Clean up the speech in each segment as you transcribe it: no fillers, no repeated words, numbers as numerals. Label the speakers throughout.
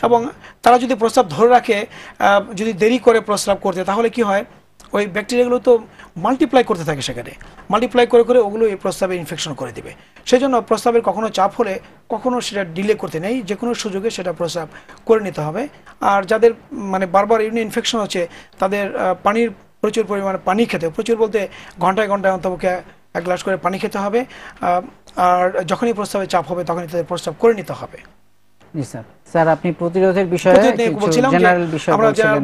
Speaker 1: এবং তারা যদি প্রস্রাব ধরে রাখে, যদি দেরি করে প্রস্রাব করতে, তাহলে কি হয়, ওই ব্যাকটেরিয়াগুলো তো মাল্টিপ্লাই করতে থাকে, সেখানে মাল্টিপ্লাই করে করে ওগুলো এই প্রস্রাবে ইনফেকশন করে দিবে। সেই জন্য প্রস্রাবের কখনো চাপ হলে কখনো সেটা ডিলে করতে নেই, যে কোনো সুযোগে সেটা প্রস্রাব করে নিতে হবে। আর যাদের মানে বারবার ইউরিন ইনফেকশন হচ্ছে, তাদের পানির প্রচুর পরিমাণে পানি খেতে, প্রচুর বলতে ঘন্টায় ঘন্টায় অন্তপক্ষে 1 গ্লাস করে পানি খেতে হবে। আর যখনই প্রস্রাবের চাপ হবে তখনই তাদের প্রস্রাব করে নিতে হবে।
Speaker 2: জি স্যার। স্যার আপনি প্রতিরোধের বিষয়ে জেনারেল বিষয়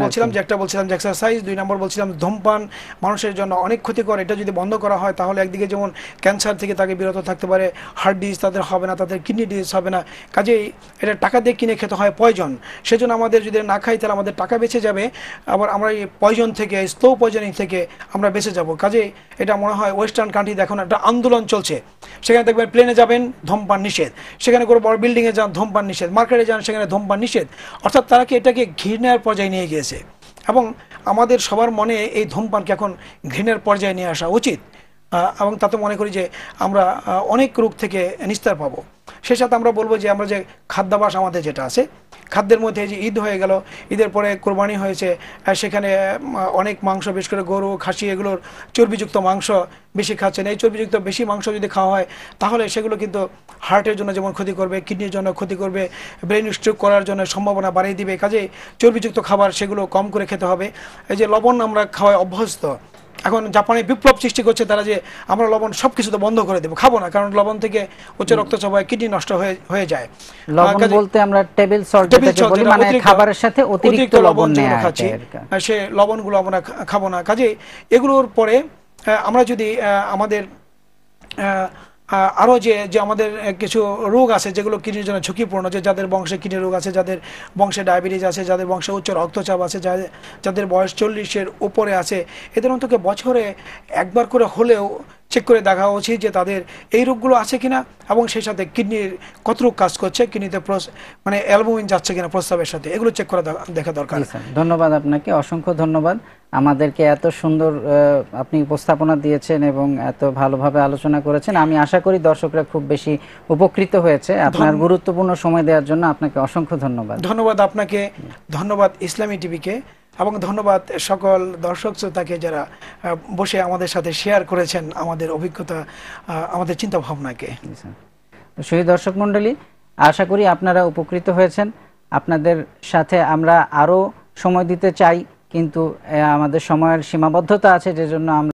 Speaker 1: বলছিলাম যে একটা বলছিলাম যে এক্সারসাইজ, 2 নম্বর বলছিলাম ধূমপান মানুষের জন্য অনেক ক্ষতিকর। এটা যদি বন্ধ করা হয় তাহলে একদিকে যেমন ক্যান্সার থেকে তাকে বিরত থাকতে পারে, হার্ট ডিজিজ তাদের হবে না, তাদের কিডনি ডিজিজ হবে না। কাজেই এটা টাকা দিয়ে কিনে খেতে হয় পয়জন, সেজন্য আমাদের যদি না খাই তাহলে আমাদের টাকা বেঁচে যাবে, আবার আমরা এই পয়জন থেকে, স্লো পয়জনিং থেকে আমরা বেঁচে যাব। কাজেই এটা মনে হয় ওয়েস্টার্ন কান্ট্রিতে এখন একটা আন্দোলন চলছে, সেখানে দেখবেন প্লেনে যাবেন ধূমপান নিষেধ, সেখানে কোনো বড় বিল্ডিংয়ে যান ধূমপান নিষেধ, মার্কেটে যান সেখানে ধূমপান নিষেধ। অর্থাৎ তারা কি এটাকে ঘৃণার পর্যায়ে নিয়ে গিয়েছে, এবং আমাদের সবার মনে এই ধূমপানকে এখন ঘৃণার পর্যায়ে নিয়ে আসা উচিত। এবং তাতে মনে করি যে আমরা অনেক রোগ থেকে নিস্তার পাবো। সেই সাথে আমরা বলবো যে আমরা যে খাদ্যাভ্যাস আমাদের যেটা আছে, খাদ্যের মধ্যে যে ঈদ হয়ে গেল, ঈদের পরে কোরবানি হয়েছে, সেখানে অনেক মাংস, বিশেষ করে গরু, খাসি, এগুলোর চর্বিযুক্ত মাংস বেশি খাচ্ছেন। এই চর্বিযুক্ত বেশি মাংস যদি খাওয়া হয় তাহলে সেগুলো কিন্তু হার্টের জন্য যেমন ক্ষতি করবে, কিডনির জন্য ক্ষতি করবে, ব্রেন স্ট্রোক করার জন্য সম্ভাবনা বাড়িয়ে দিবে। কাজে চর্বিযুক্ত খাবার সেগুলো কম করে খেতে হবে। এই যে লবণ আমরা খাওয়ায় অভ্যস্ত, এখন জাপানে বিপ্লব সৃষ্টি করছে তারা, যে আমরা লবণ সব কিছুতে বন্ধ করে দেবো, খাবো না, কারণ লবণ থেকে উচ্চ রক্তচাপ হয়, কিডনি নষ্ট হয়ে যায়।
Speaker 2: লবণ বলতে আমরা টেবিল সল্ট যেটাকে বলি, মানে খাবারের সাথে অতিরিক্ত লবণ নেওয়া খাচ্ছি,
Speaker 1: সে লবণগুলো আমরা খাবো না। কাজে এগুলোর পরে আমরা যদি আমাদের আরও যে আমাদের কিছু রোগ আছে যেগুলো কিডনির জন্য ঝুঁকিপূর্ণ, যে যাদের বংশে কিডনি রোগ আছে, যাদের বংশে ডায়াবেটিস আছে, যাদের বংশে উচ্চ রক্তচাপ আছে, যাদের বয়স 40-এর উপরে আছে, এদের অন্তত বছরে একবার করে হলেও চেক করে দেখা উচিত যে তাদের এই রোগগুলো আছে কিনা, এবং সেই সাথে কিডনির কতটুকু কাজ করছে, কিডনিতে মানে অ্যালবুমিন যাচ্ছে কিনা প্রস্রাবের সাথে, এগুলো চেক করে দেখা দরকার।
Speaker 2: ধন্যবাদ আপনাকে, অসংখ্য ধন্যবাদ। আমাদেরকে এত সুন্দর আপনি উপস্থাপনা দিয়েছেন এবং এত ভালোভাবে আলোচনা করেছেন। আমি আশা করি দর্শকরা খুব বেশি উপকৃত হয়েছে। আপনার গুরুত্বপূর্ণ সময় দেওয়ার জন্য আপনাকে অসংখ্য ধন্যবাদ।
Speaker 1: ধন্যবাদ আপনাকে, ধন্যবাদ ইসলামী টিভিকে, এবং ধন্যবাদ সকল দর্শক শ্রোতাকে যারা বসে আমাদের সাথে শেয়ার করেছেন আমাদের অভিজ্ঞতা, আমাদের চিন্তা ভাবনাকে।
Speaker 2: সেই দর্শক মণ্ডলী, আশা করি আপনারা উপকৃত হয়েছেন। আপনাদের সাথে আমরা আরও সময় দিতে চাই, কিন্তু আমাদের সময়ের সীমাবদ্ধতা আছে, যে জন্য আমরা